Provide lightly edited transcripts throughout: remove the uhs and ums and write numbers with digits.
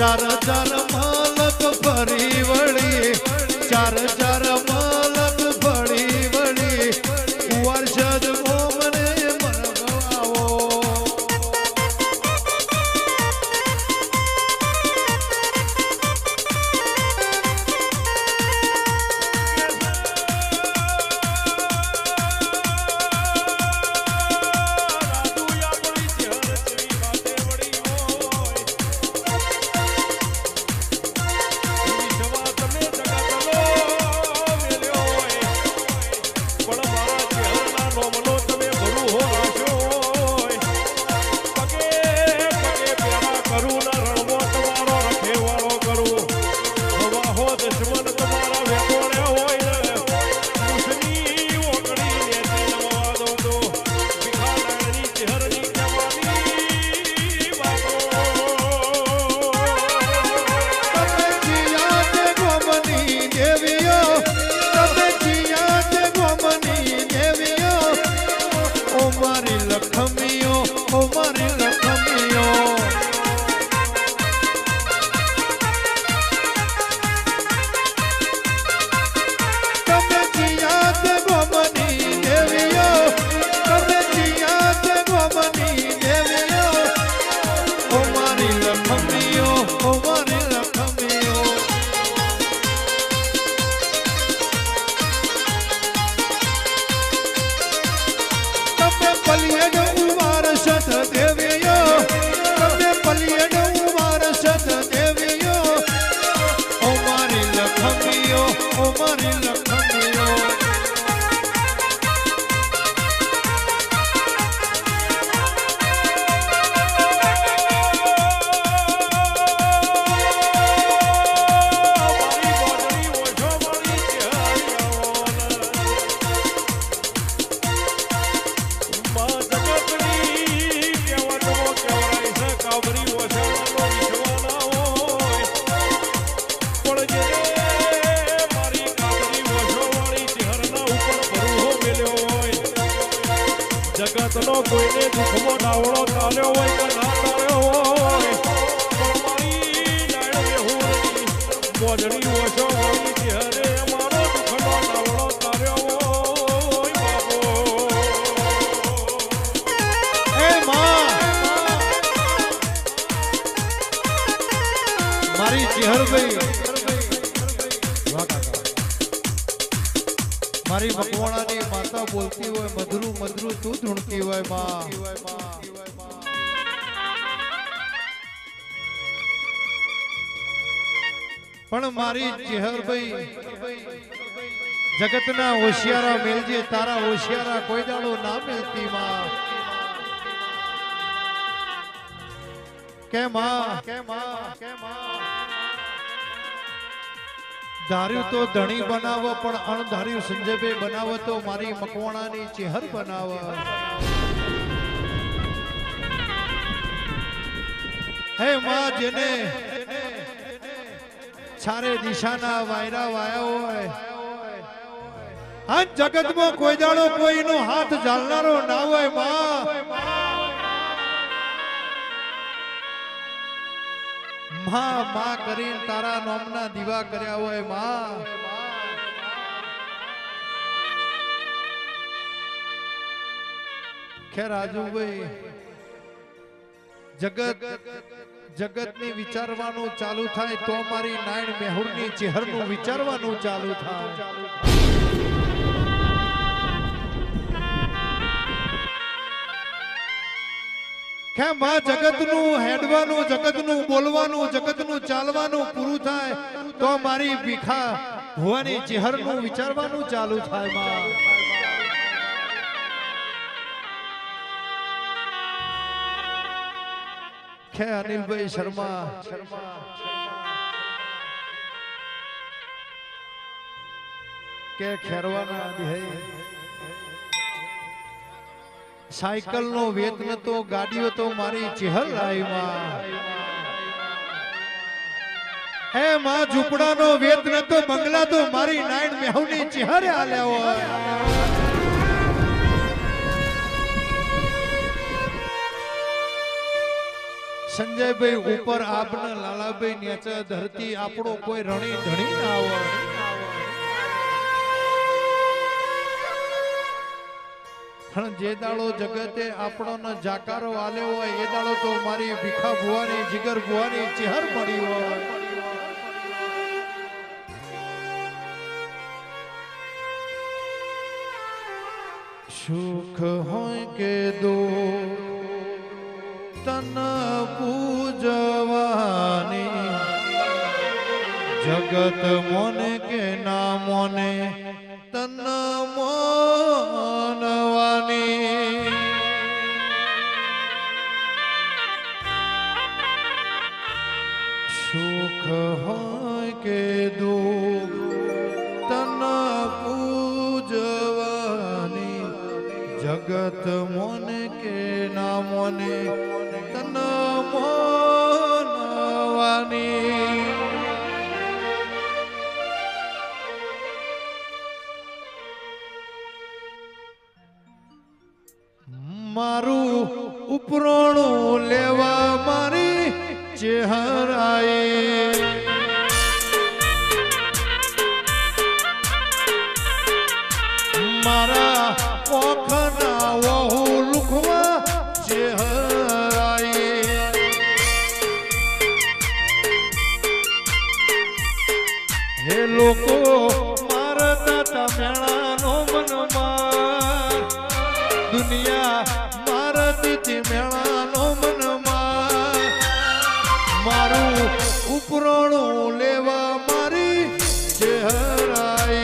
ચાર ચાર માલક ફરી વળી ચાર ચાર માલક ફરી વળી વર્ષદ મોમને મરગવાવો જગતનો કોઈને દુઃખમાં ડાવડો ચાલ્યો હોય કે ના ચાલ્યો હોય પણ મારી નાયણ બેહુરની મોજડી ઓછો હોય ત્યારે મારો દુઃખનો ડાવડો ચાલ્યો હોય બાપો એ મારી ચેહરભાઈ મારી મકવાણાની માતા બોલતી હોય મધુરું મધુરું તું ધૂણતી હોય માં પણ મારી ચેહરભાઈ જગતના હોશિયારા મેલજે તારા હોશિયારા કોઈ દાડો ના મેલતી માં કે માં ધાર્યું તો ધણી બનાવો પણ અણધાર્યું સંજયભાઈ બનાવો તો મારી મકવાણાની ચેહર બનાવો હે માં જેને ચારે દિશાના વાયરા વાયા હોય આ જગતમાં કોઈ દાડો કોઈનો હાથ ઝાલનારો ના હોય માં માં કરીને તારા નામના દીવા કર્યા હોય માં ખેર રાજુભાઈ જગતની વિચારવાનું ચાલુ થાય તો મારી નાયણ મેહુરની ચેહરનું વિચારવાનું ચાલુ થાય કેમ માં જગતનું હેડવાનું જગતનું બોલવાનું જગતનું ચાલવાનું પૂરું થાય તો મારી ભીખા ભવાની ચેહરનું વિચારવાનું ચાલુ થાય માં કે અનિલભાઈ શર્મા કે ખેરવાના દેહ સાયકલ નો વેત નતો ગાડીઓ તો મારી ચેહર લાઈમાં હે માં ઝૂંપડા નો વેત નતો બંગલા તો મારી નાયણ મેહુની ચેહરે આલ્યા હોય સંજયભાઈ ઉપર આપને લાલાભાઈ નેચે ધરતી આપણો કોઈ રણી ધણી ના આવે પણ જે દાડો જગતે આપણો જાકારો આલ્યો હોય એ દાડો તો મારી ભીખા ભુવાની જીગર ભુવાની ચહેર પડી હોય સુખ હોય કે દુઃખ તન પૂજવાની જગત મોને કે ના મોને તન મોનવાની સુખ હોય કે દુઃખ તન પૂજવાની જગત મોને કે ના મોને તન મોનવાની મારું ઉપરોણું લેવા મારી ચહેરાએ મારા પોખના વહુ લુખવા ચહેરાએ હે લોકો મારા દાતા મેળાનો મનમાં દુનિયા મારા દીથી મેળાનો મનમાં મારું ઉપરોણું લેવા મારી ચહેરાએ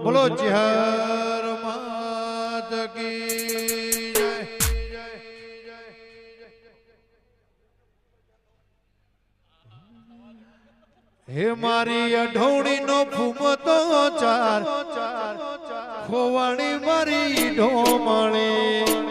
બોલો ચેહર માત કી જય હે મારી અઢોણી નો ફૂમતો ચાર ખોવાણી મારી ઢોમણી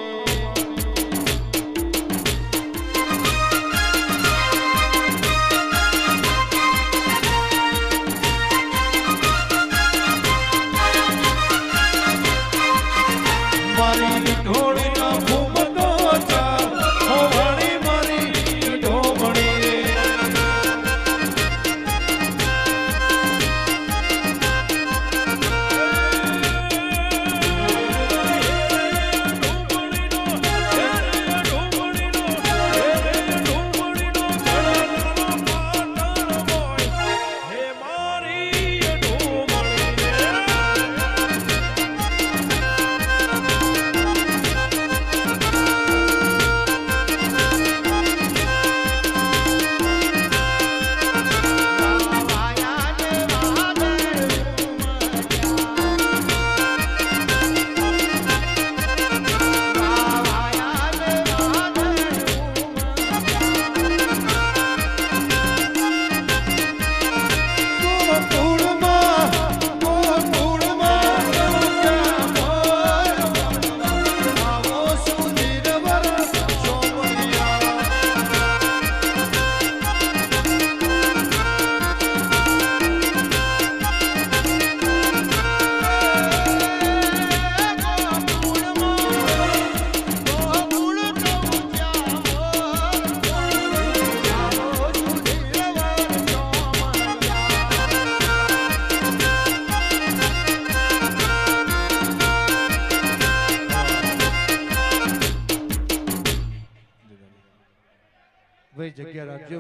ભાઈ જગ્યા રાખજો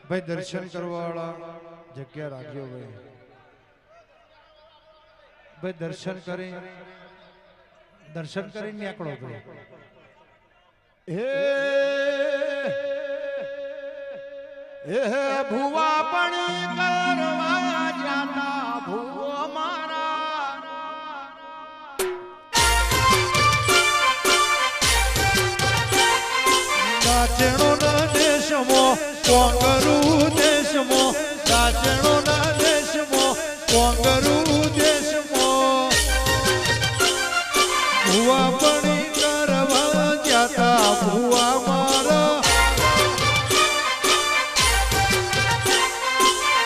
ભાઈ દર્શન કરવા વાળા જગ્યા રાખજો ભાઈ દર્શન કરી નીકળો ભાઈ હે ભુવા પણ કરવા જાતા ભુવા સાચણોના દેશમાં કોંગરું દેશમાં સાચણોના દેશમાં કોંગરું દેશમાં ભુવા પણી કરવા જાતા ભુવા મારા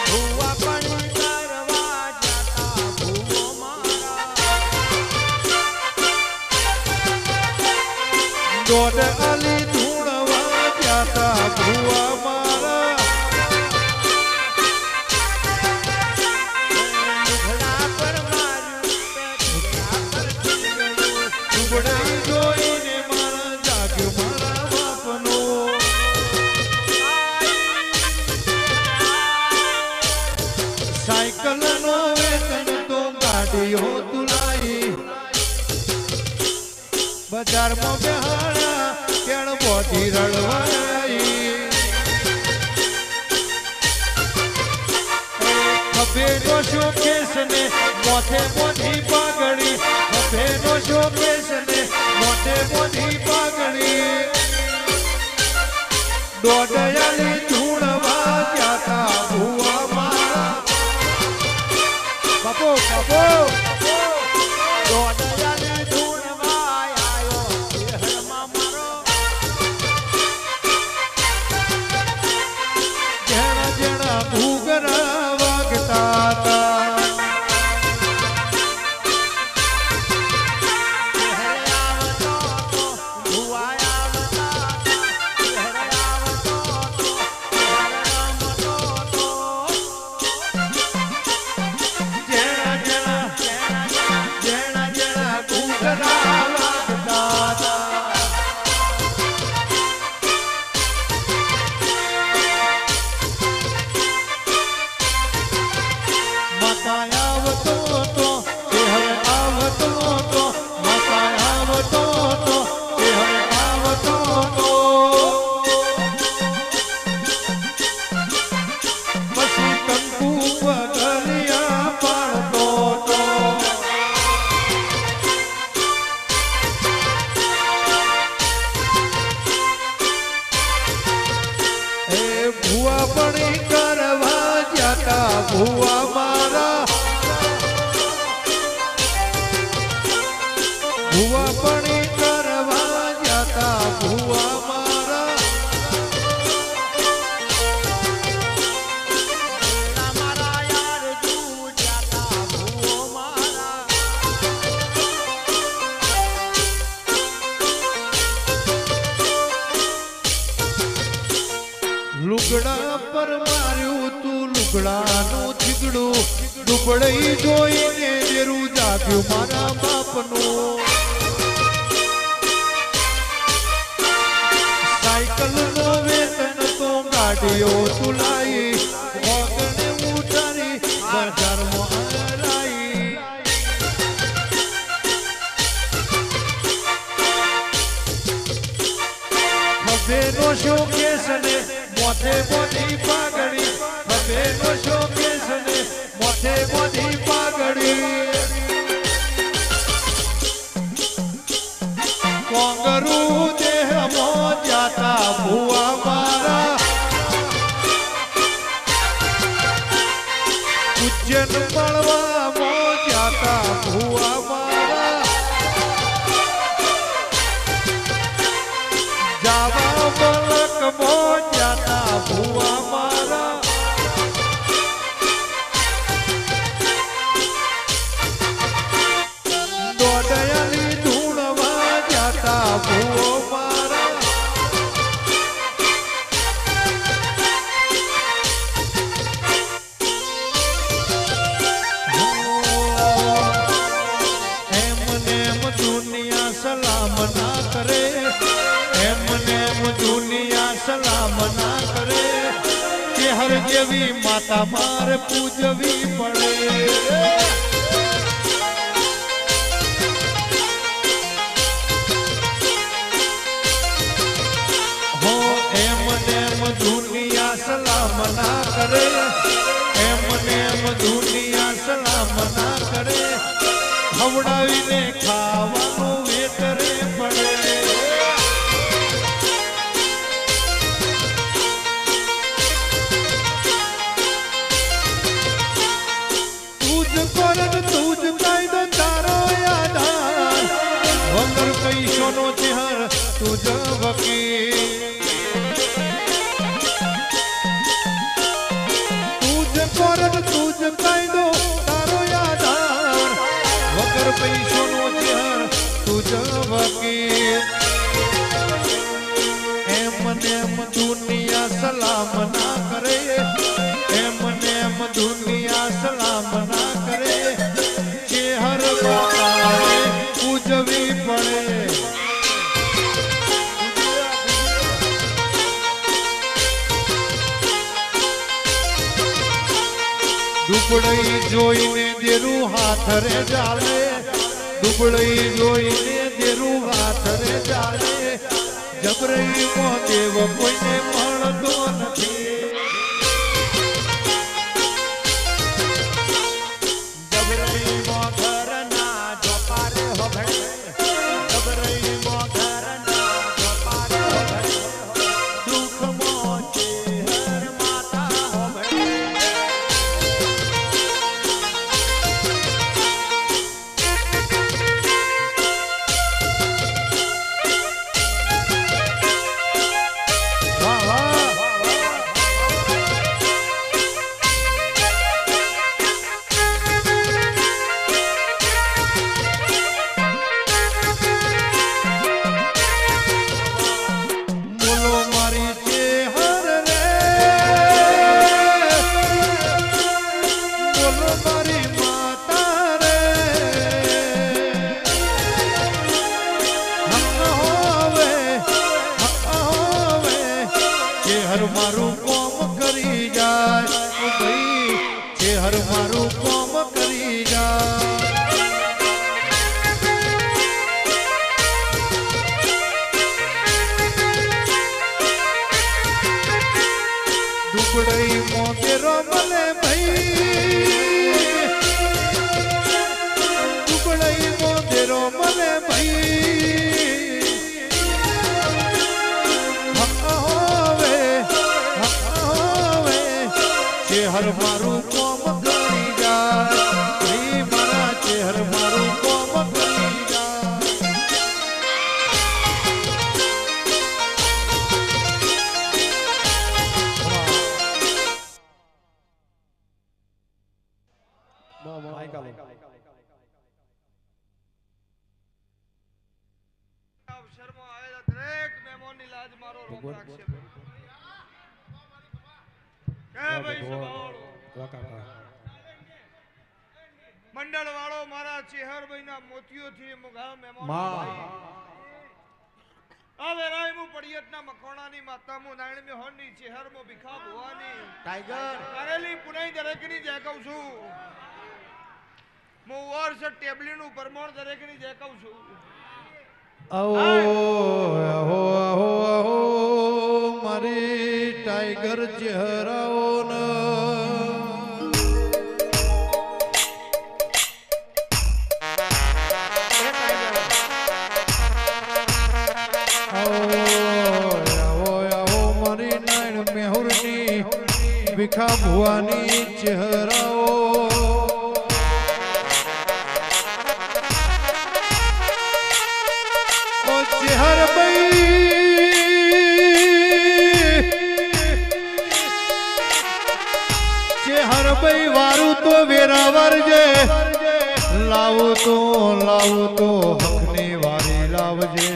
ભુવા પણ કરવા જાતા ભુવો મારા દોડ આલી ધૂણવા જાતા ભુવા મારા લુગડા પર માર્યું લુગડા પર ચીડ્યું. ટુકડાઈ જોઈને મારા જાગ્યો મારા બાપનો સાયકલ નો વેતન તો ગાડીઓ તુલાઈ બજારમાં બેહાડા કેણ બોધી રળવાઈ ખભેનો શોકેસ ને મોથે બોધી પાઘડી ખભેનો શોકેસ ને મોથે બોધી પાઘડી દોડયાલી ધૂણવા જાતા ભુવા મારા બાપો બાપો દોડયાલી ધૂણવા આયો શહેરમાં મારો જેણા જેણા ઘૂઘરા વાગતા હતા શહેર આવતો તો ભુવા આવતા હતા. શહેર આવતો તો શહેર રમતો તો જેણા જેણા જેણા જેણા ઘૂઘરા વાગતા હતા માતા આવતો તો એ હવે આવતો તો માતા આવતો તો એ હવે આવતો તો પછી કંકુ પગલિયા પાડતો તો એ ભુવા પણી કરવા જાતા ભુવા મારા ભુવા પણી કરવા જાતા ભુવા મારા મારા યાર જુ જાતા ભુવો મારા લુગડા પર માર્યું તું લુગડાનું ચીગડું દુબળઈ જોઈને જેરું જાગ્યું મારા બાપનું સાયકલ નો વેતન તો ગાડીઓ તુલાઈ વગણે ઉઠારી બજારમાં હલાઈ ખભેનો શોકેસ ને મોથે બોધી પાઘડી ખભેનો શોકેસ ને મોથે બોધી પાઘડી કોંગરું દેહમાં જાતા ભુવા મારા ઉજ્જૈન મળવામાં જાતા ભુવા મારા જાવા મલકમાં જાતા ભુવા મારા દોડયાલી ધૂણવા જાતા ભુવો મારા એમને એમ દુનિયા સલામ ના કરે એમને એમ દુનિયા સલામ ના કરે કે હર જેવી માતા મારે પૂજવી પડે હો એમને એમ દુનિયા સલામ ના કરે એમને એમ દુનિયા સલામ ના કરે ખવડાવીને ખાવાનું વેતરે પડે તુજ વકીલ તુજ કોરન તુજ કાયદો તારો આધાર વગર પૈસોનો ચહેર તુજ વકીલ એમ ને એમ દુનિયા સલામ ના કરે એમ ને એમ દુનિયા સલામ ના કરે ચહેર બાપાએ પૂજવી પડે દુબળઈ જોઈને દેરું હાથ રે ચાલે દુબળઈ જોઈને દેરું હાથ રે ચાલે જબરઈ મો દેવ કોઈને મળતો નથી જબરઈ મો ઘરના જોપારે હોભળે જબરઈ મો ઘરના જોપારે હોભળે દુઃખ મો ચેહર માતા હોભળે વાહ વાહ બોલો મારી ચેહર રે બોલો મારી માતા રે હોવે ચેહર મારું કોમ કરી જાય ઓ ભાઈ ચેહર મારું કોમ કરી જાય દુબળઈ મોગેરો મલે ભાઈ દુબળઈ મોગેરો મલે ભાઈ હોવે ચેહર મારું કોમ કરી જાય ભાઈ મારા ચેહર મારું કોમ કરી જાય અવસરમાં આવેલા દરેક મહેમાનની લાજ મારો રોગ રાખશે કે ભાઈ સભાવાળો મંડળ વાળો મારા ચેહરભાઈના મોતીઓથી મુગા મહેમાન હવે રાયમુ પડિયતના મખોણાની માતામુ નાયણમી હોની ચેહરમો ભીખા ભુવાની ટાઈગર કરેલી પુનાઈ દરેકની જય કહું છું હું વર્ષ ટેબલીનું પરમોણ દરેકની જય કહું છું આહો આહો આહો આહો મારી ટાઈગર ચહેરાઓ ન આહો આહો મારી નાયણ મેહુરની ભીખા ભુવાની ચહેરાઓ ચેહર ભાઈ વારું તો વેરાવર જે લાવું તો હકની વારી લાવજે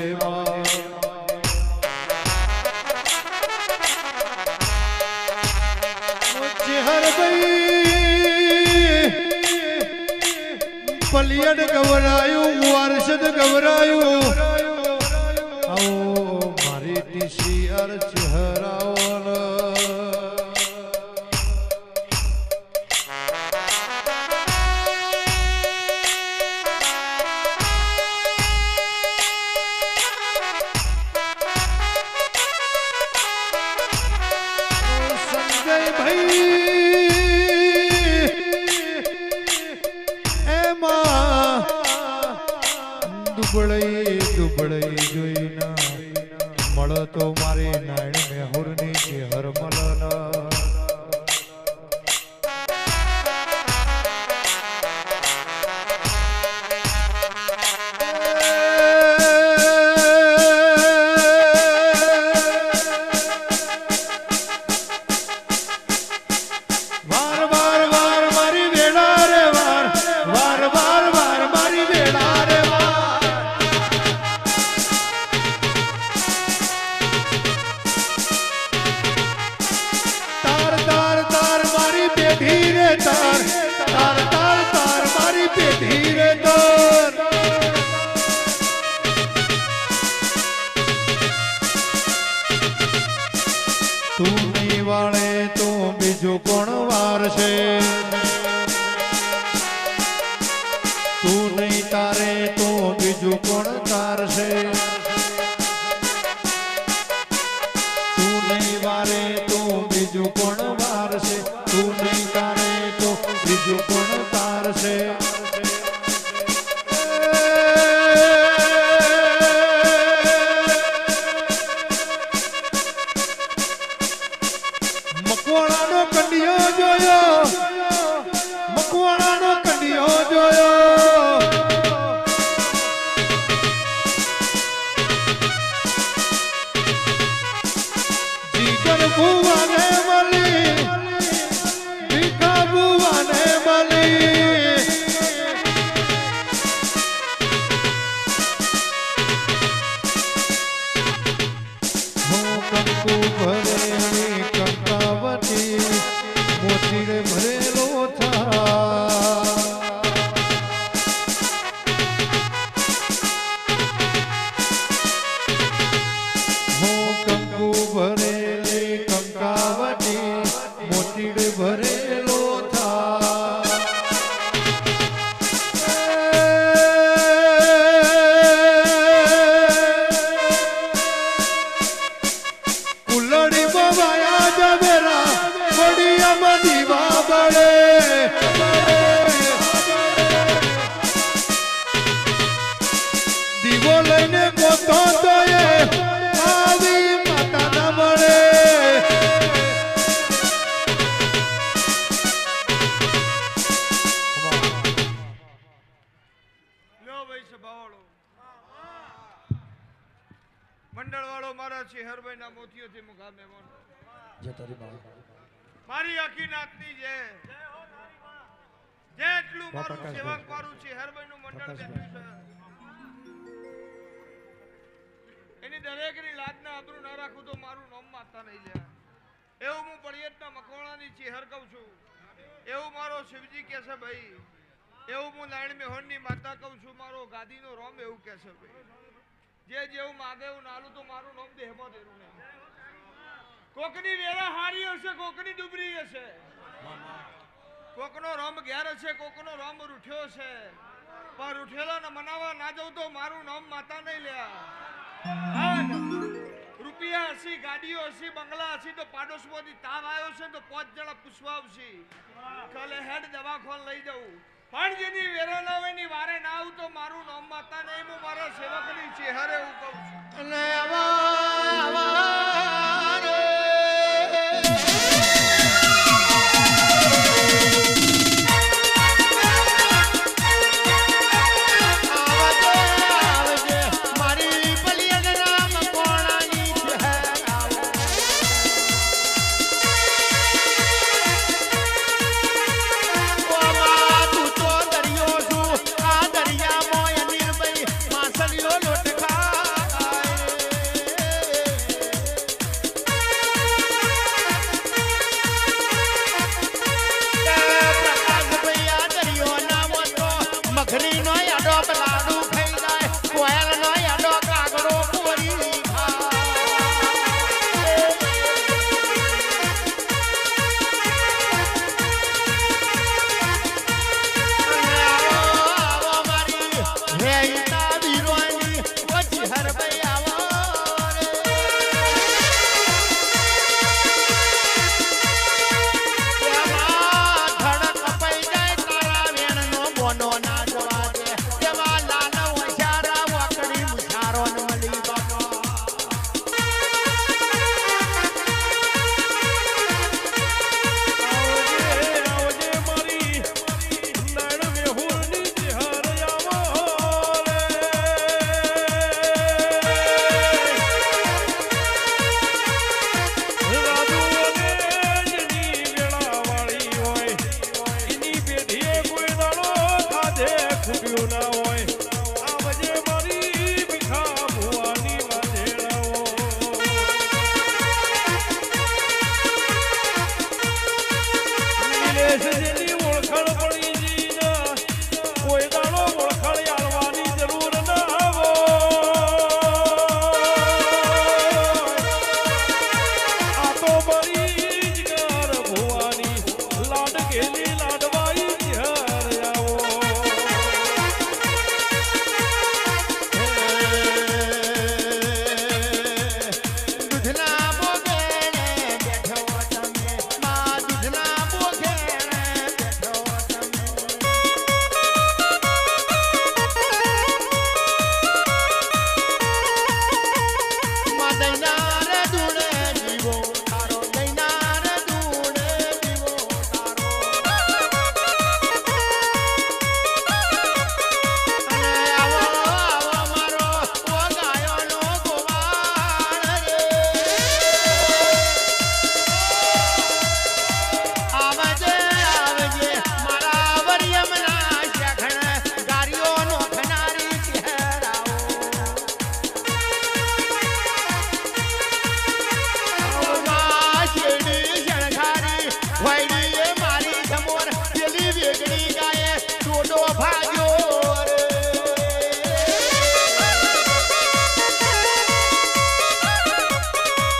ચેહર ભાઈ પલિયડ ગવરાયું વારસદ ગવરાયું મારી ટીસી અર ચહેરાઓલ સંજય ભાઈ એમાં દુબળઈ જોઈને મળો તો મારી નાયણ મેહુરની ચેહર મલન વાર છે તું નહીં તારે તો બીજું કોણ તારશે તું નહીં વારે તો બીજું કોણ વારશે તું નહીં તારે તો બીજું કોણ તારશે મકવાણાનો કંડિયો જોયો મકવાણાનો કંડિયો જોયો જીગર બુવાને મળી ભીખા બુવાને મળી હો કંકુ ભરેલી કંકાવતી મોતીડે ભરેલો થા હો કંકુ ભરેલી કંકાવતી મોતીડે ભરેલો થા કુલડી બવાયા જવેરા વડિયામાં દીવા બળે દીવો લઈને ગોતો તો એ આવી માતા ના મળે લ્યો ભાઈ સભાવાળો મંડળ વાળો મારા શહેરભાઈ ના મોતીઓથી મુખા મહેમાન મારી આખી નાતની જય જેટલું મારું સેવક મારું શહેરભાઈ નું મંડળ બેઠું છે એની દરેક ની લાજ ના આબરૂ ના રાખું તો મારું નામ માતા નહીં લે એવું હું પડિયતના મકવાણાની ચેહર કહું છું એવું મારો શિવજી કહે છે ભાઈ એવું હું નારાયણ મેહોણની માતા કહું છું મારો ગાદીનો રોમ એવું કહે છે ભાઈ જે જેવું માગે એવું નાલું તો મારું નામ દેહમાં દેરું નહીં કોકની વેરા હારી હશે કોકની ડુબરી હશે કોકનો રોમ ઘેર હશે કોકનો રોમ રૂઠ્યો છે પણ રૂઠેલો ને મનાવવા ના જવું તો મારું નામ માતા નહીં લ્યા રૂપિયા હસી ગાડીઓ હસી બંગલા હસી તો પાડોશમાંથી તાવ આવ્યો છે તો 5 જણા પૂછવા આવશે કાલે હેડ દવાખાન લઈ જવું પણ જેની વેરો ના હોય ની વારે ના આવું તો મારું નામ માતા નહીં હું મારા સેવકની ચેહરે હું કહું છું અને આવા એની લાડવાઈ ઘેર આવો દૂધના બોગેણે બેઠો તમે માં દૂધના બોગેણે બેઠો તમે માં દૈનાર દૂડે જીવો તારો દૈનાર દૂડે જીવો તારો અને આવો આવો મારો ઓગાયોનો ગોવાળ રે આવજે આવજે મારા વરિયમના શેખણ ગારીઓનો ખનારી ચહેરાઓ માં શેરડી શણગારી વૈડીએ મારી સમોર પેલી વેગડી ગાયે ટોડો ભાગ્યો રે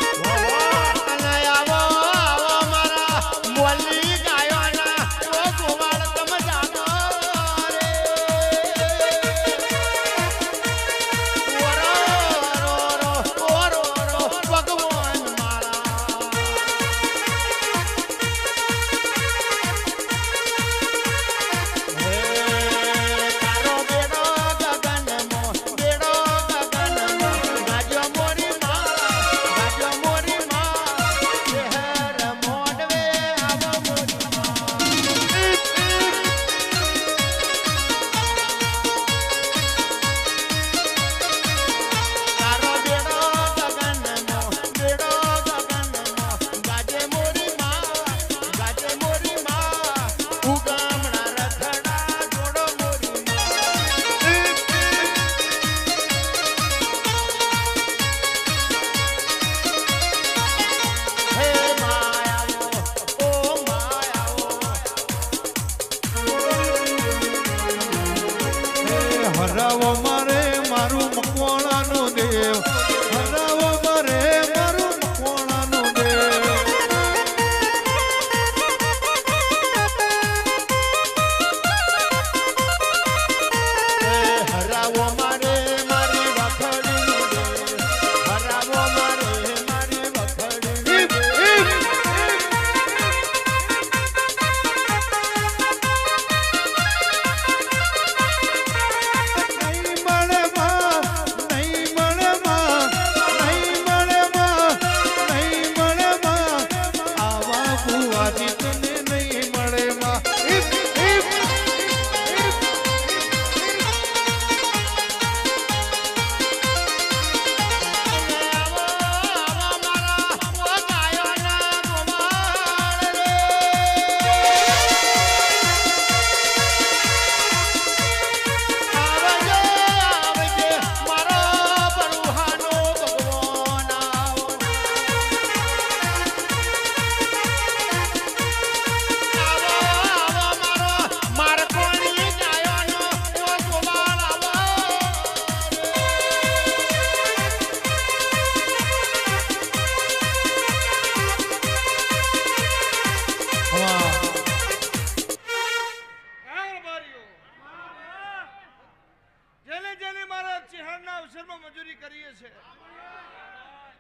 અને આવો આવો મારા મોલી ગાયોના ઓ ગોવાળ તમ જાનો રે ઓરો રો ઓરો રો ભગવાન મારા હે તારો બેડો ગગનમો ગાજો મોરી માં શહેર મોડવે આવો મોરી તારો બેડો ગગનમો ગાજે મોરી માં ઉગામણા રથડા જોડો મોરી હે માયાવો ઓ માયાવો હરાવો મારે મારું મકવાણાનું દેવ હરાવો મારે મારું મકવાણાનું દેવ હરાવો મારે મારી વખડીનું દેવ હરાવો મારે મારી વખડીનું દેવ નહીં મળે માં નહીં મળે માં નહીં મળે માં નહીં મળે માં આવા ભુવાજી તને નહીં મળે માં આવો આવો મારા ઓ ગાયોના ગોવાળ રે આવજે આવજે મારો બરુહાનો ભગવાન આવો આવો મારો મારકોણી ગાયોનો ઓ ગોવાળ આવો હા બારીઓ જેને જેને મારા ચહેરના અવસરમાં મજૂરી કરીએ છે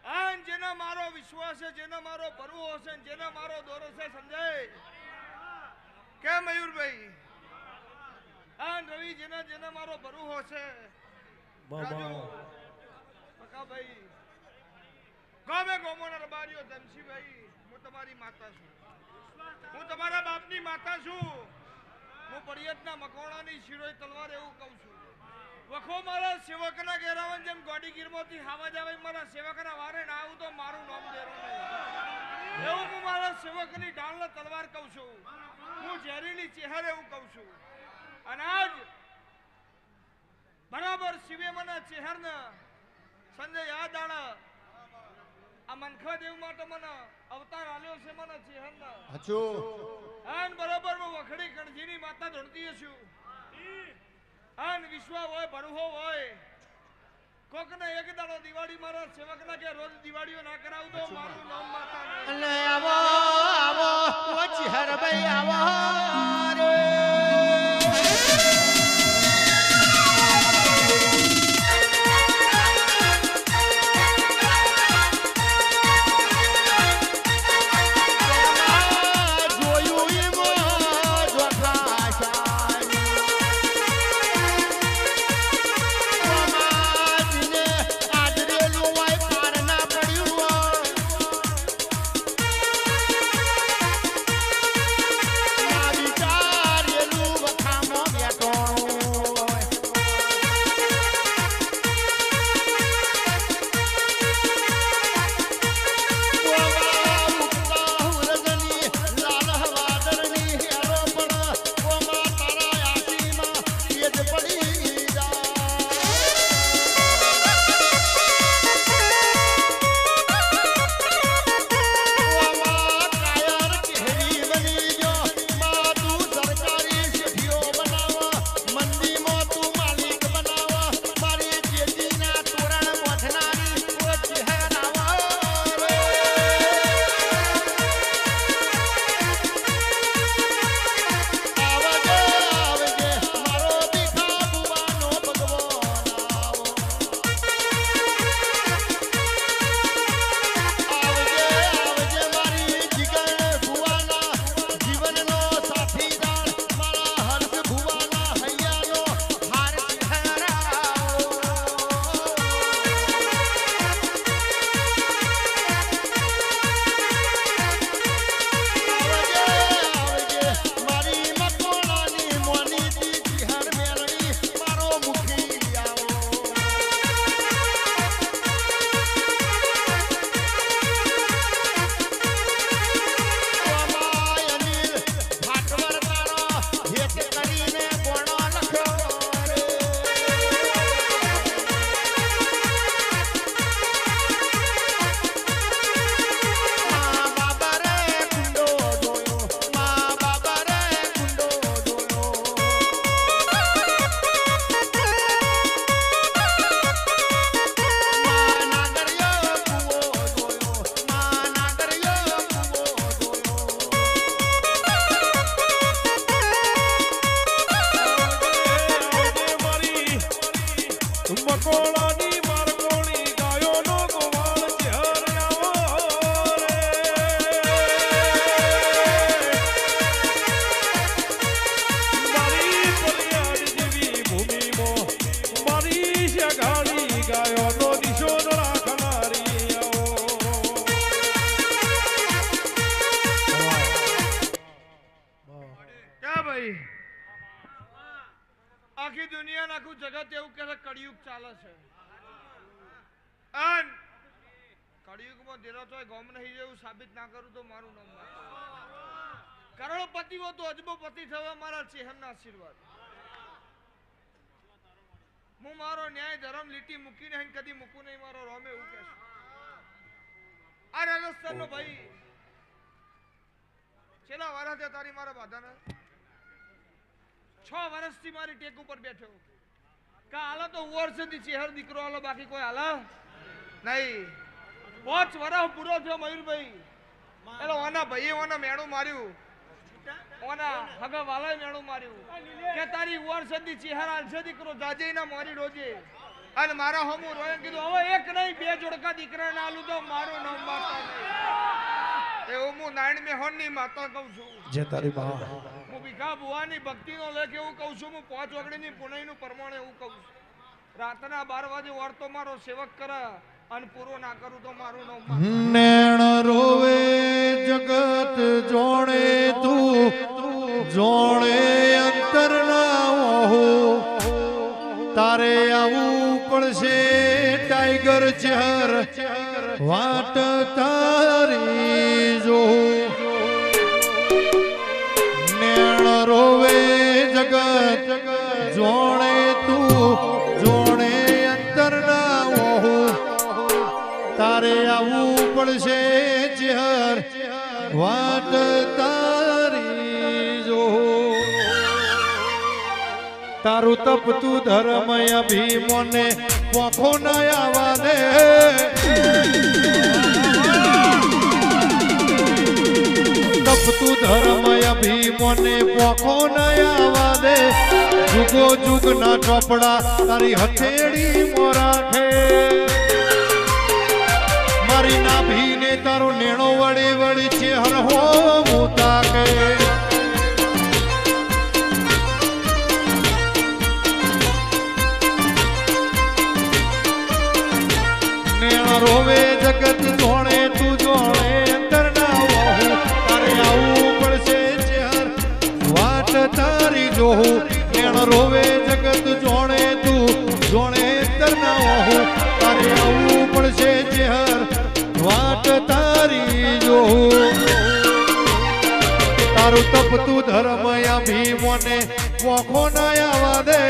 આન જેના મારો વિશ્વાસ છે જેના મારો ભરવો હશે ને જેના મારો દોરો છે સમજાય કે મયુરભાઈ આન રવિ જેના જેના મારો ભરવો હશે ભાઈ ગમે ગોમોના રબારીઓ ધનસીભાઈ હું તમારી માતા છું હું તમારા બાપની માતા છું હું પડિયતના મકોણાની શિરોય તલવાર એવું કહું છું વખો મારા સેવકના ઘેરાવન જેમ ગોડીગીરમાંથી હાવા જાવે મારા સેવકના વારે ના આવું તો મારું નામ દેરો નહીં એવું હું મારા સેવકની ડાળને તલવાર કહું છું હું ઝેરીની ચહેર એવું કહું છું અને આજ બરાબર શિવે મને ચહેરને સંજય યાદ આણા આ મનખા દેવ માટે મને અવતાર આલ્યો છે મને ચહેરને હચો આન બરાબર હું વખડી કણજીની માતા ધણતી છું આન વિશ્વ હોય ભરવો હોય કોકને એક દાડો દિવાળી મારા સેવકના કે રોજ દિવાળીઓ ના કરાવું તો મારું નામ માતા અને આવો આવો ઓ ચહેર ભાઈ આવો હા ભાઈ આખી દુનિયા આખું જગત એવું કે કળિયુગ ચાલે છે અન કળિયુગમાં દેરો તો ગોમ નહીં જેવું સાબિત ના કરું તો મારું નામ કરોડપતિ હો તો અજબોપતિ થવા મારા ચેહરના આશીર્વાદ હું મારો ન્યાય ધર્મ લીટી મૂકીને કદી મૂકું નહીં મારો રોમે એવું કહેશું આ રાજસ્થાનનો ભાઈ છેલ્લા વર્ષે તારી મારા બાધાના 6 વર્ષથી મારી ટેક ઉપર બેઠો કા હાલો તો વર્ષથી ચેહર દીકરો હાલો બાકી કોઈ હાલા નહીં 5 વર્ષ પૂરો થયો મયુરભાઈ એલો ઓના ભાઈએ ઓના મેણું માર્યું ઓના હગા વાલાએ મેણું માર્યું કે તારી વર્ષથી ચેહર હાલશે દીકરો જાજે ના મારી રોજે અને મારા હમુ રોયન કીધું હવે એક નહીં 2 જોડકા દીકરાને આલું તો મારું નામ માતા નહીં એવું હું નારાયણ મેહોન ની માતા કહું છું જે તારી બા હું ભીખા ભુવાની ભક્તિનો લેખ એવું કહું છું હું 5 વાગડીની પુનઈનું પ્રમાણ એવું કહું છું રાતના 12 વાગે વર્તો મારો સેવક કરે અને પૂરો ના કરું તો મારું નામ નેણ રોવે જગત જોણે તું જોણે અંતર ના હો તારે આવું પડશે ટાઈગર ચહેર વાટ તારી જો નેણ રોવે જગત જોણે તું જોણે અંતર ના હો તારે આવું પડશે ચહેર વાટ તારી જો તારું તપ તું ધર્મ અભિમોને પોખો ના આવા દે તપ તું ધર્મ અભિમોને પોખો ના આવા દે જુગો જુગ ના ચોપડા તારી હથેળી મોરાખે મારી નાભીને તારો નેણો વળી વળી ચેહર હો મુતા કે રોવે જગત જોણે તું જોણે અંતર ના વહુ તારે આવું પડશે ચહેર વાટ તારી જોહું નેણ રોવે જગત જોણે તું જોણે અંતર ના વહુ તારે આવું પડશે ચહેર વાટ તારી જોહું તારું તપ તું ધર્મ અભિમોને પોખો ના આવા દે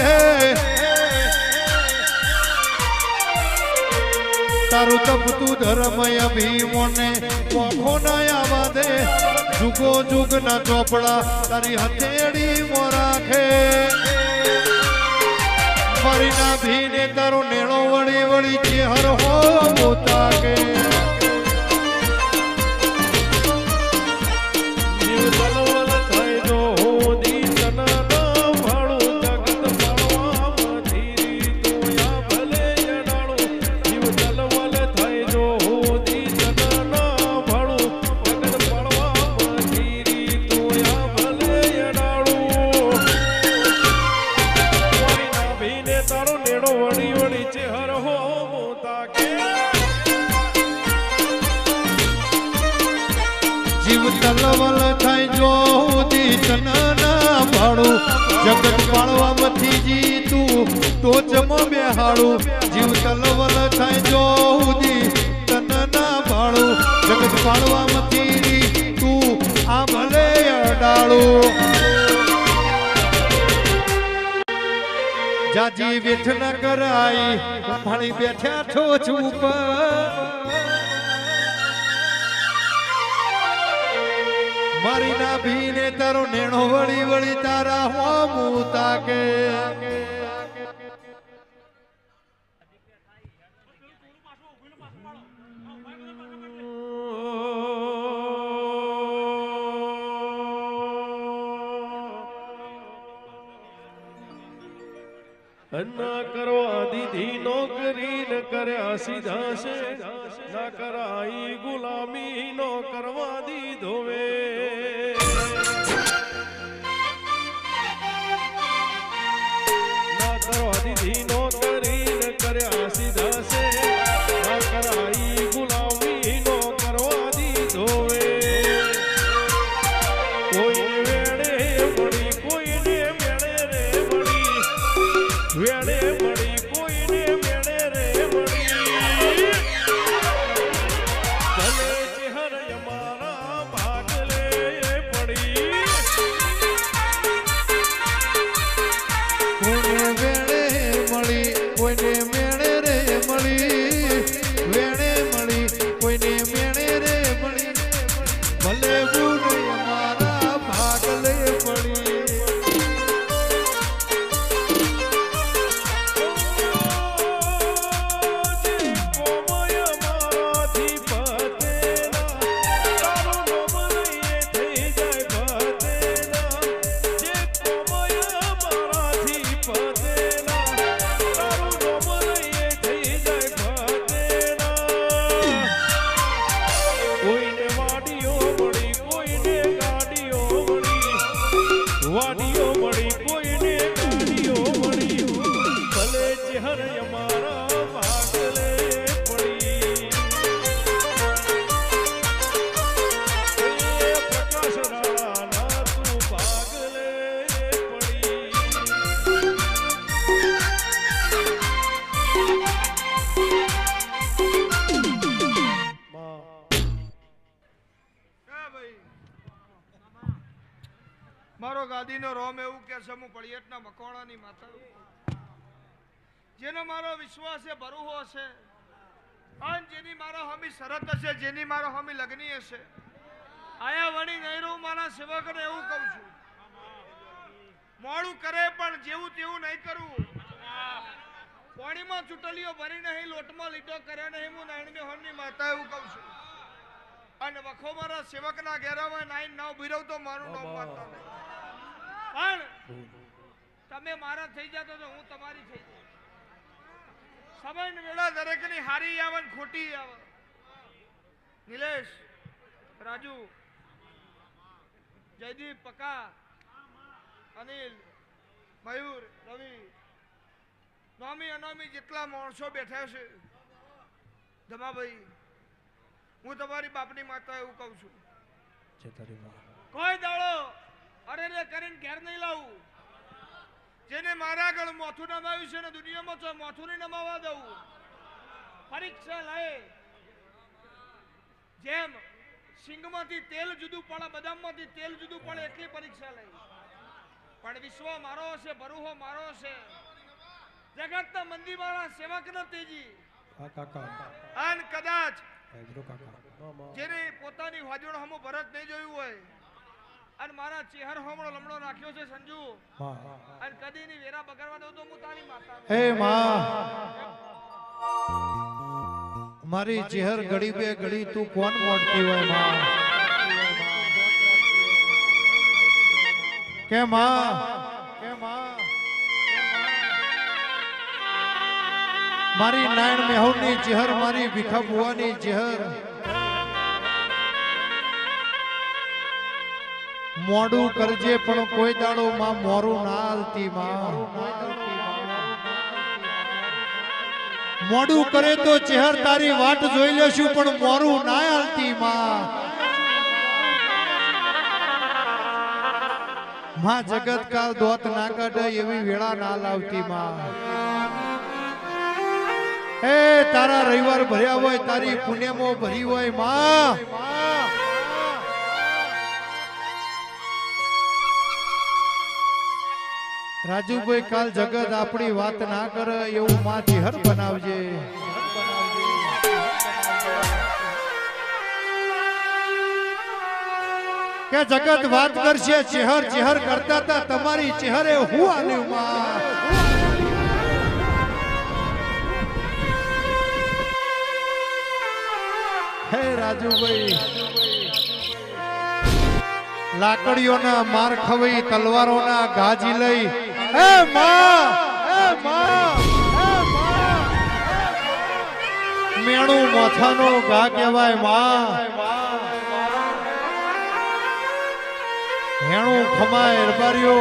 તારું તપ તું ધર્મ અભિમોને પોખો ના આવા દે જુગો જુગ ના ચોપડા તારી હથેળી મોરાખે મારી ના ભીને તારો નેણો વળી વળી ચેહર હો મોતા કે તલવલ થાય જો દી તનના ભાડું જગત પાળવામાંથી જીતું ટોચમાં બેહાડું જીવ તલવલ થાય જો દી તનના ભાડું જગત પાળવામાંથી તું આ ભલે અડાળું જાજી વેઠ ન કરાઈ ભાણી બેઠ્યા ઠોચ ઉપર મારી ના ભીને તારો નેણો વળી વળી તારા હોમું તાકે ના કરવા દીધી નોકરી ન કર્યા સીધા છે ના કરાઈ ગુલામી નો કરવા દીધો વે ના કરવા દીધી નોકરી ન કર્યા સીધા છે ના કરાઈ ગુલામી નો કરવા દીધો વે કોઈ વેળે મળી વાડીઓ મળી કોઈને ગાડીઓ મળી ભલે ચહેર અમારા ભાગલે પડી એ પ્રકાશ રાણા તું ભાગલે પડી હા ભાઈ મારો ગાદીનો રોમ એવું કે છે હું પળિયટના મકોણાની માતા જેનો મારો વિશ્વાસ છે ભરુહો છે અને જેની મારો હમી શરત હશે જેની મારો હમી લગ્ની હશે આયા વણી નહીં રહું મારા સેવકને એવું કહું છું મોડું કરે પણ જેવું તેવું નહીં કરવું પાણીમાં ચૂંટલીઓ ભરી નહીં લોટમાં લીટો કરે નહીં હું નાયણની હોરની માતા એવું કહું છું અને વખો મારા સેવકના ઘેરામાં નાઈન ના ઉભી રહું તો મારું નામ માતા નહીં પણ તમે મારા થઈ જાતો તો હું તમારી થઈ જાય સમય ને વેળા દરેકની હારી આવે ને ખોટી આવે નિલેશ રાજુ જયદીપ પકા અનિલ મયુર રવિ નોમી અનોમી જેટલા માણસો બેઠા છે ધમાભાઈ હું તમારી બાપની માતા એવું કહું છું કોઈ દાડો અરે રે કરીને ઘેર નહીં લાવું જેને મારા આગળ મોથું નમાવ્યું છે ને દુનિયામાં તો મોથું નહીં નમાવા દઉં પરીક્ષા લે જેમ સિંગમાંથી તેલ જુદું પડે બદામમાંથી તેલ જુદું પડે એટલી પરીક્ષા લે પણ વિશ્વ મારો છે ભરુહો મારો છે જગતના મંદી મારા સેવકના તેજી અને કદાચ જેને પોતાની વાજોડ હમો ભરત નહીં જોયું હોય અને મારા ચહેર હમણો લમણો રાખ્યો છે સંજુ અને કદી ની વેરા બગાડવા દઉં તો હું તારી માતા હે માં મારી ચહેર ઘડી બે ઘડી તું કોણ મોડતી હોય માં કે માં મારી નાયણ મેહુની ચહેર મારી ભીખા બુવાની ચહેર મોડું કરજે પણ કોઈ દાડો માં મોરું ના હાલતી માં મોડું કરે તો ચહેર તારી વાટ જોઈ લેશું પણ મોરું ના હાલતી માં જગત કાલ દોત ના કાઢે એવી વેળા ના લાવતી માં એ તારા રવિવાર ભર્યા હોય તારી પુણ્યમો ભરી હોય માં રાજુભાઈ કાલ જગત આપણી વાત ના કરે એવું માં ચહેર બનાવજે કે જગત વાત કરશે ચહેર ચહેર કરતા હતા તમારી ચહેરે હું આલ્યું માં હે રાજુભાઈ લાકડીઓના માર ખવાઈ તલવારોના ગાજી લઈ હે માં મેણું મોથાનો ગા કહેવાય માં હેણું ખમાય રબારીઓ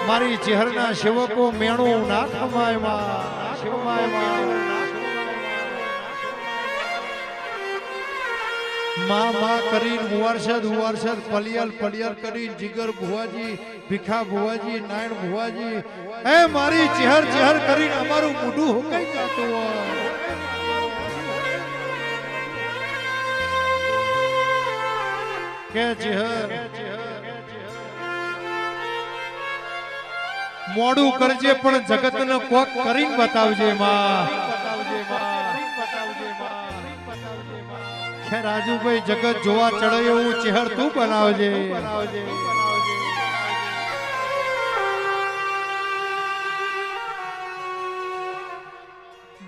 મારી ચહેરના સેવકો મેણું ના ખમાય માં માં કરીને હુવારસદ પલિયલ કરીને જીગર ભુવાજી ભીખા ભુવાજી નાયણ ભુવાજી એ મારી ચહેર કરીને અમારું મોઢું હુકાઈ જતું હોય કે ચહેર મોડું કરજે પણ જગતને કોક કરીને બતાવજે માં રાજુભાઈ જગત જોવા ચડે એવું ચહેર તું બનાવજે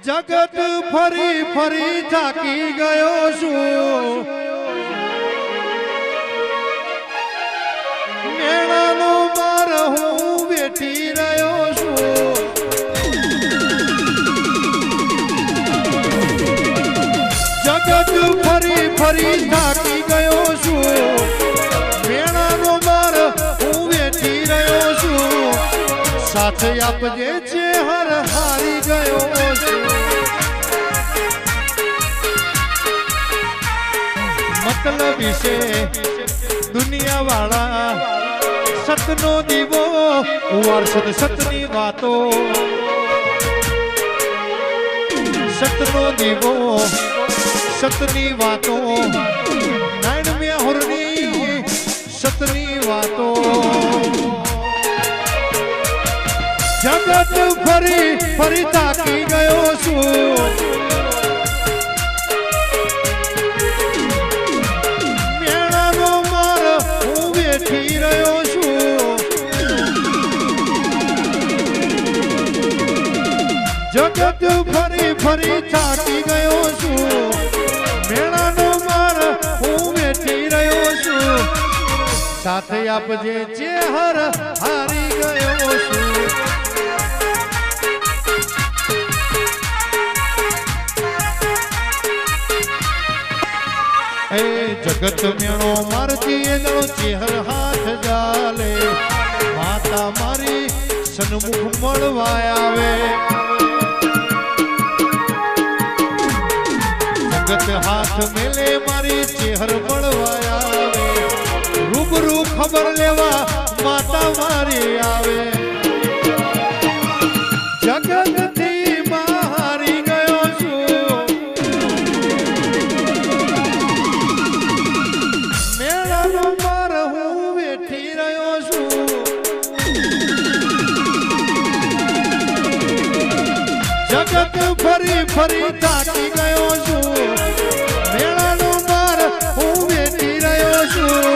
જગત ફરી ફરી થાકી ગયો છું મેળાનો માર હું બેઠી રહ્યો છું જગત ફરી થાકી ગયો છું મેળાનો માર હું સાથ આપજે ચેહર હારી ગયો છું મતલબ વિશે દુનિયા વાળા સતનો દીવો વારસદ સતની વાતો સતનો દીવો સતની વાતો નાયણ મેહુરની સતની વાતો જગત ફરી ફરી તાકી ગયો છું મેળાનો માર હું વેઠી રહ્યો છું જગત ફરી ફરી થાકી ગયો છું મેળાનો માર હું વેઠી રહ્યો છું સાથે આપજે ચેહર હારી ગયો છું જગત મેળો મારતી એનો ચેહર હાથ જાલે માતા મારી સન્મુખ મળવા આવે જગત હાથ મેલે મારી ચેહર મળવા આવે રૂબરૂ ખબર લેવા માતા મારી આવે જગતથી મારી ગયો છું મેળાનો માર હું વેઠી રહ્યો છું જગત ફરી ફરી થાકી ગયો છું મેળાનો માર હું વેઠી રહ્યો છું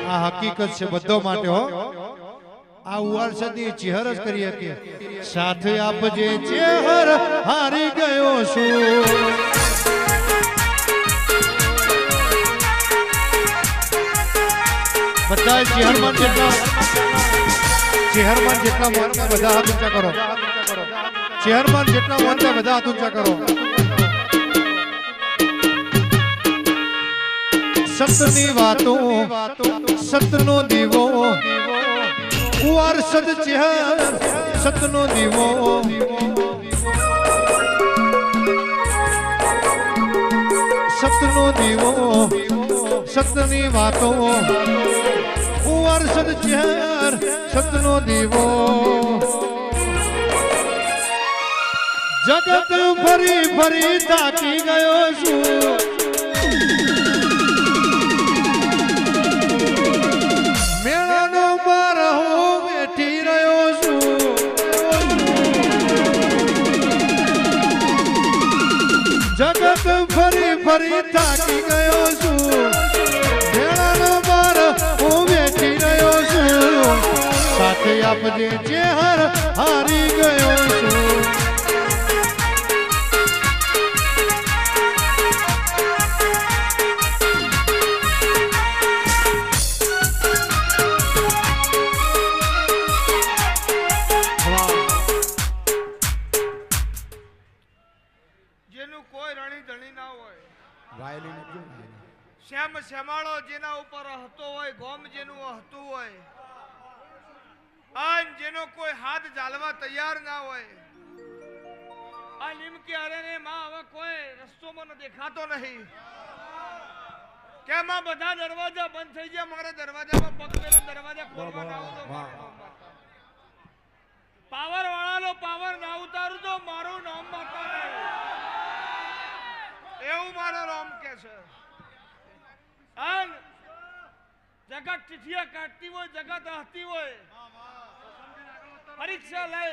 આ હકીકત છે બધો માટે હો આ વારસદની ચેહર જ કરી શકીએ સાથે આપજે ચેહર હારી ગયો છું બધા ચેહરમાન જેટલા મોનતા બધા હાથ ઊંચા કરો ચેહરમાન જેટલા મોનતા બધા હાથ ઊંચા કરો સતની વાતો સતનો દીવો વારસદ ચેહર સતનો દીવો સતનો દીવો સતની વાતો વારસદ ચેહર સતનો દીવો જગત ફરી ફરી થાકી ગયો છું મેળાનો માર હું બેઠી રહ્યો છું જગત ફરી ફરી થાકી ગયો છું મેળાનો માર હું બેઠી રહ્યો છું સાથે આપજે ચેહર હારી ગયો છું શ્યામ શ્યામાળો જેના ઉપર હતો હોય ગોમ જેનું હતું હોય અને જેનો કોઈ હાથ ઝાલવા તૈયાર ના હોય આ લીમકી અરે માં હવે કોઈ રસ્તો મને દેખાતો નહીં કેમ આ બધા દરવાજા બંધ થઈ ગયા મારે દરવાજામાં પગ મેલો દરવાજા ખોલવા ના આવતો પાવર વાળાનો પાવર ના ઉતારું તો મારું નામ માતા નહીં એવું મારો નામ કે છે જગત ચિઠિયા કાઢતી હોય જગત હસતી હોય પરીક્ષા લે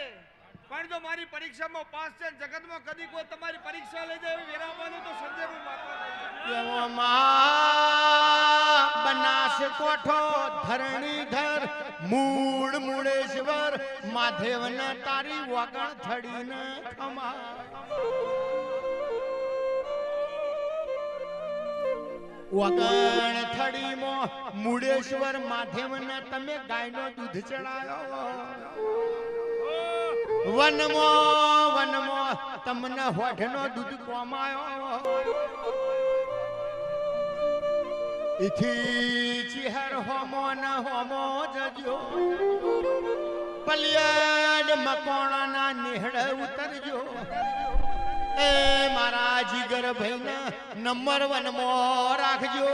પણ જો મારી પરીક્ષામાં પાસ છે જગતમાં કદી કોઈ તમારી પરીક્ષા લઈ જાય એવી વેરાવાનું તો સંજયનું માતા બનાસ કોઠો ધરણીધર મૂળ મૂળેશ્વર માધેવને તારી વગણ થડીને ખમા વગણ થડીમાં મૂળેશ્વર માધેવને તમે ગાયનો દૂધ ચડાયો વનમાં તમને હોઠનો દૂધ કોમાયો ઇથી ચિહર હોમો ન હોમો જજો આવજો પલિયાડ મકોણાના નેહડ ઉતરજો એ મારા જીગર ભાઈના નંબર 1 માં રાખજો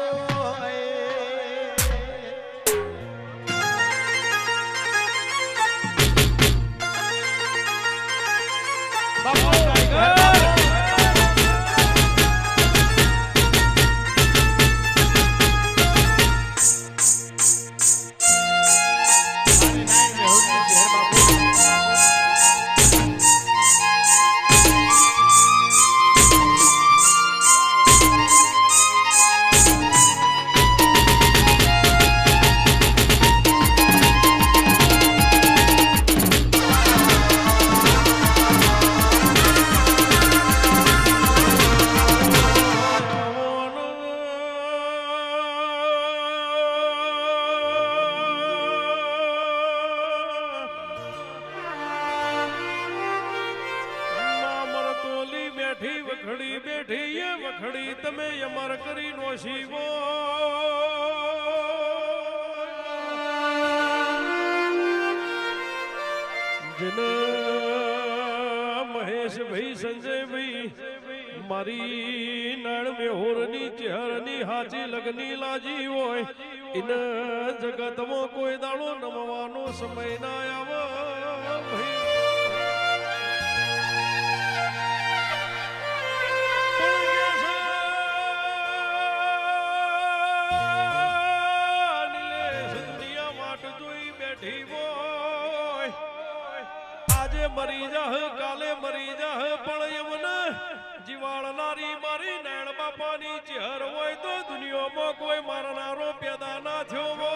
વખડી બેઠી એ વખડી તમે અમર કરી નો શિવો જન મહેશભાઈ સંજયભાઈ મારી નાળ મેહોરની ચહેરની હાચી લગની લાજી હોય ઇન જગતમાં કોઈ દાડો નમવાનો સમય ના આવે ભાઈ મરી જાહ કાલે મરી જાહ પણ એમને જીવાળનારી મારી નાણ બાપાની ચહેર હોય તો દુનિયામાં કોઈ મારનારો પેદા ના થયો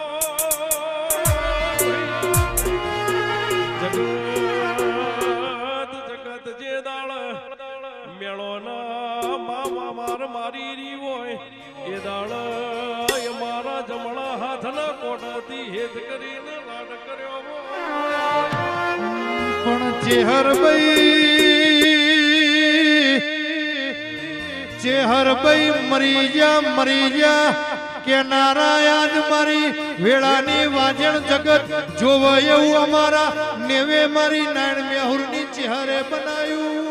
જગત જે દાળ મેળોના મામા માર મારી રી હોય એ દાળ મારા જમણા હાથના કોટાથી હેત કરીને લાડ કર્યો પણ ચેહરભાઈ મરી જા કે નારાયણ મારી વેળાની વાજણ જગત જોવો એવું અમારા નેવે મારી નાણ મેહુરની ચેહરે બનાયું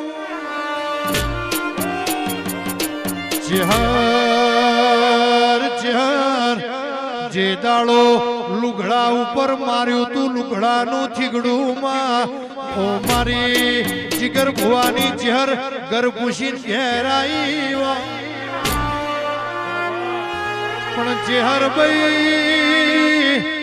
ચેહર જે દાડો લુગડા ઉપર માર્યું તું લુગડાનું થીગડું માં ઓ મારી જીગર ભુવાની ચહેર ગરપુશી ઘેરાઈ પણ ચહેર ભાઈ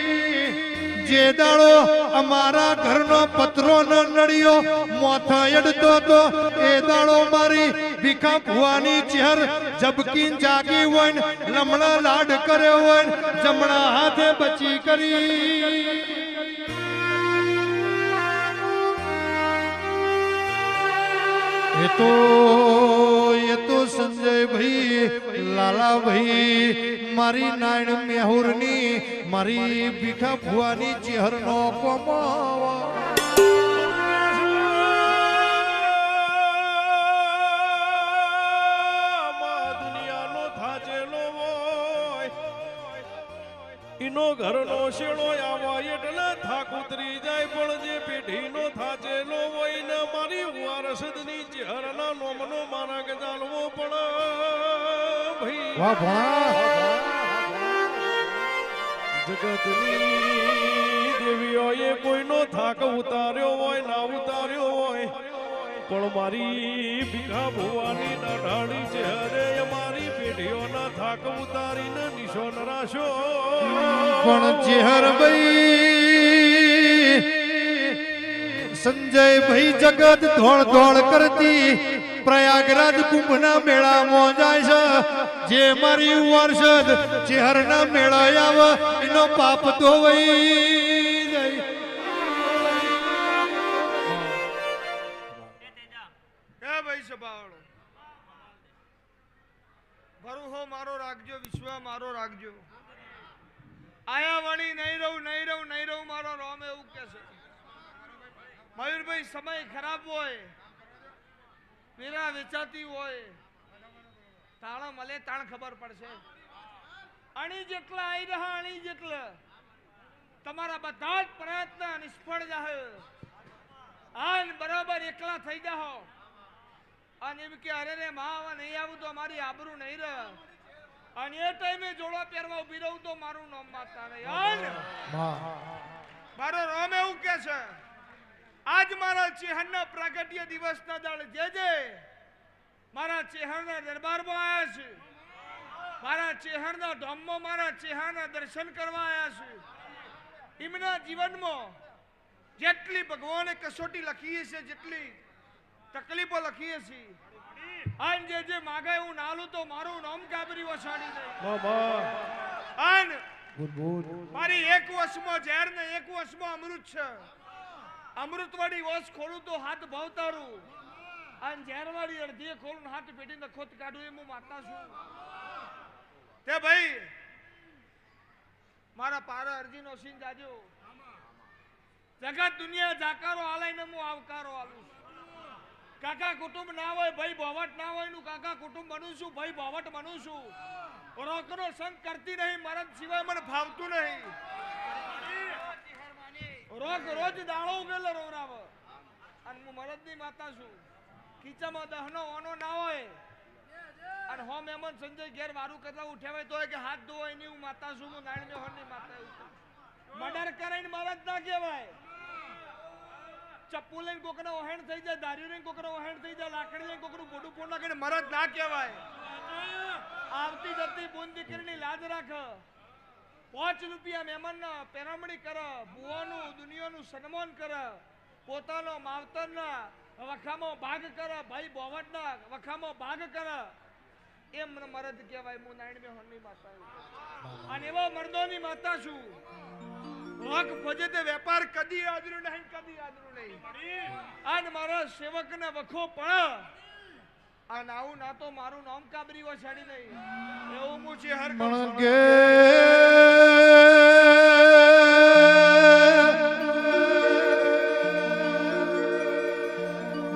જે દાડો અમારા ઘરનો પતરો ન નડ્યો મોથા અડતો તો એ દાડો મારી ભીખા ભુવાની ચહેર જબકીન જાગી હોય ને લમણા લાડ કર્યો હોય જમણા હાથે બચી કરી એ તો સંજયભાઈ લાલાભાઈ મારી નાયણ મેહુરની મારી ભીખા ભુવાની ચહેરનો કોમાવા ઈનો ઘરનો શેડો આવા એટલે થાક ઉતરી જાય પણ જે પેઢીનો થાચેલો હોય ને મારી વારસદની ચહેરના નોમનો મારા ગજાલવો પણ ભાઈ વાહ ભણા જગતની દેવીઓએ કોઈનો થાક ઉતાર્યો હોય ના ઉતાર્યો હોય પણ મારી ભીખા ભુવાની ના ઢાળી ચહેરે મારી પેઢીઓના થાક ઉતારીને નિશોન રાશો પણ ચેહરભાઈ સંજયભાઈ જગત ધોળ કરતી પ્રયાગરાજ કુંભના મેળામાં જાય છે જે મારી વર્ષદ ચેહરના મેળા આવે એનો પાપ ધોવાઈ જાય ભરોસો મારો રાખજો વિશ્વાસ મારો રાખજો આયા વળી નહીં રહું મારો રોમ એવું કે છે મયુરભાઈ સમય ખરાબ હોય મેરા વેચાતી હોય તાળા મળે તાણ ખબર પડશે અણી જેટલા આવી રહ્યા અણી જેટલા તમારા બધા જ પ્રયત્ન નિષ્ફળ જાહે આન બરાબર એકલા થઈ જાહો અને એમ કે અરે રે માં નહીં આવું તો અમારી આબરૂ નહીં રહે અને એ ટાઈમે જોડો પહેરવા ઉભી રહું તો મારું નામ માતા નહીં મારો રોમ એવું કે છે આજ મારા ચેહરના પ્રાગટ્ય દિવસના દાડે જે મારા ચેહરના દરબારમાં આવ્યા છે મારા ચેહરના ધામમાં મારા ચેહરના દર્શન કરવા આવ્યા છે એમના જીવનમાં જેટલી ભગવાને કસોટી લખી છે જેટલી તકલીફો લખી છે આન જે માગે હું નાલું તો મારું નામ કાબરી વસાડી દે આન મારી એક વસમાં ઝેર ને એક વસમાં અમૃત છે અમૃત વાળી વસ ખોલું તો હાથ ભાવતારું આન ઝેર વાળી અડધી ખોલું હાથ પેટીને ખોત કાઢું એમ હું માતા છું તે ભાઈ મારા પારા અરજીનો સીન જાજો જગત દુનિયા જાકારો આલાઈને હું આવકારો આલું કાકા કુટુંબ ના હોય ભાઈ બોવટ ના હોય નું કાકા કુટુંબ બનું છું ભાઈ બોવટ બનું છું રોકનો સંગ કરતી નહીં મરદ સિવાય મને ભાવતું નહીં રોક રોજ દાળો ઉગેલો રોરાવ અને હું મરદની માતા છું ખીચામાં દહનો ઓનો ના હોય અને હો મહેમાન સંજય ઘેર વારું કરતા ઉઠ્યા હોય તો કે હાથ ધોવાય નહીં હું માતા છું હું નારાયણ હોરની માતા મર્ડર કરીને મરદ ના કહેવાય ચપ્પુ લઈને કોકનો વહેણ થઈ જાય દારૂ લઈને કોકનો વહેણ થઈ જાય લાકડી લઈને કોકનું બોડું ફોડ નાખીને મરદ ના કહેવાય આવતી જતી બોન દીકરીની લાજ રાખ 5 રૂપિયા મહેમાનના પેરામણી કર બુવાનું દુનિયાનું સન્માન કર પોતાનો માવતરના વખામાં ભાગ કર ભાઈ બોવટના વખામાં ભાગ કર એમ મરદ કહેવાય હું નારાયણ હોરની માતા અને એવા મર્દોની માતા છું રોગ ભજે તે વેપાર કદી આદરું નહીં આન મારા સેવકને વખો પણ આ નાવું ના તો મારું નામ કાબરી વસાડી નહીં એવું હું છે હર મણગે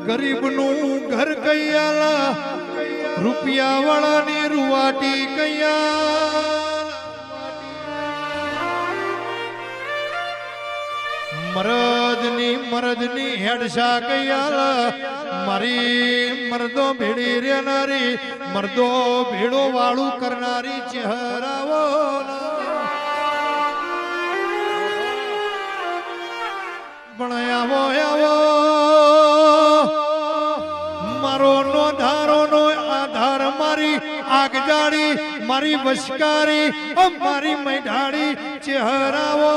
ગરીબનું ઘર કૈયાલા રૂપિયા વાળાની રૂવાટી કૈયા મરદની હેડશા કૈયાલા મારી મર્દો ભેડી રેનારી મર્દો ભેડો વાળું કરનારી ચહેરાવો પણ આવો મારો નો ધારો નો આધાર મારી આગ જાડી મારી વશકારી મારી મૈઢાડી ચહેરાવો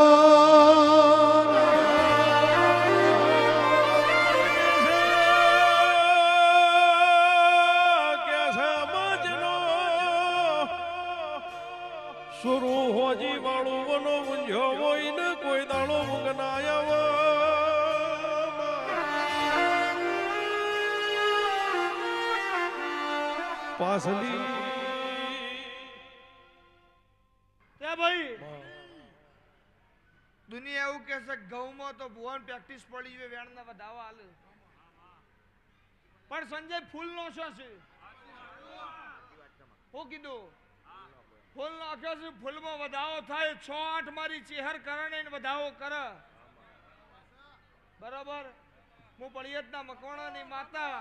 સુરુ હોજી વાળું વનો ઊંઝો હોય ને કોઈ દાડો ઊંઘનાયા પાસલી તે ભાઈ દુનિયા એવું કહે છે ઘઉંમાં તો ભુવન પ્રેક્ટિસ પડી છે વેણના વધાવા હાલે પણ સંજય ફૂલ નો શું છે હું કીધું ફૂલ નાખ્યો છે ફૂલમાં વધાવો થાય 6-8 મારી ચેહર કરણે વધાવો કર બરાબર હું પળિયતના મકવાણાની માતા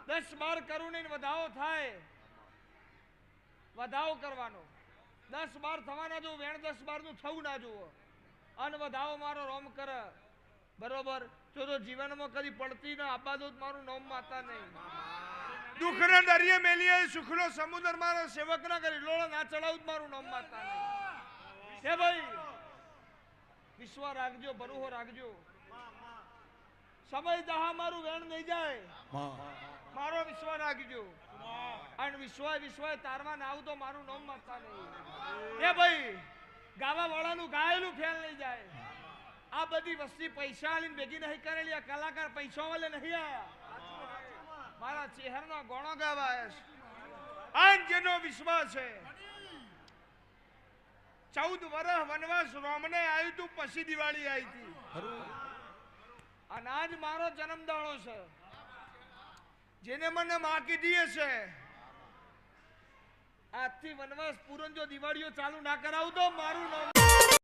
10-12 કરુણે વધાવો થાય વધાવો કરવાનો 10-12 થવાના જો વેણ 10-12 નું થવું ના જુઓ અને વધાવો મારો રોમ કર બરોબર જો જીવનમાં કદી પડતી ના આબાદો મારું નામ માતા નહીં દુઃખના દરિયે મેલીએ સુખનો સમુદ્ર મારો સેવક ના કરી લોળો ના ચડાવું મારું નામ માતા નહીં હે ભાઈ વિશ્વાસ રાખજો ભરોસો રાખજો સમય દહા મારું વેણ નહીં જાય મારો વિશ્વાસ રાખજો અને વિશ્વાસ તારવા ના આવું તો મારું નામ માતા નહીં હે ભાઈ ગાવા વાળાનું ગાયેલું ફેલ નહીં જાય આ બધી વસ્તી પૈસા આલીને ભેગી નહીં કરેલી આ કલાકાર પૈસા વાલે નહીં આયા મારા ચહેરનો ગોણો ગાવા આન જેનો વિશ્વાસ છે 14 વર્ષ વનવાસ રોમને આવ્યું તું પછી દિવાળી આવી હતી અને આજ મારો જન્મદાડો છે જેને મને માં કીધી છે આજથી વનવાસ પૂરણ જો દિવાળીઓ ચાલુ ના કરાવું તો મારું નામ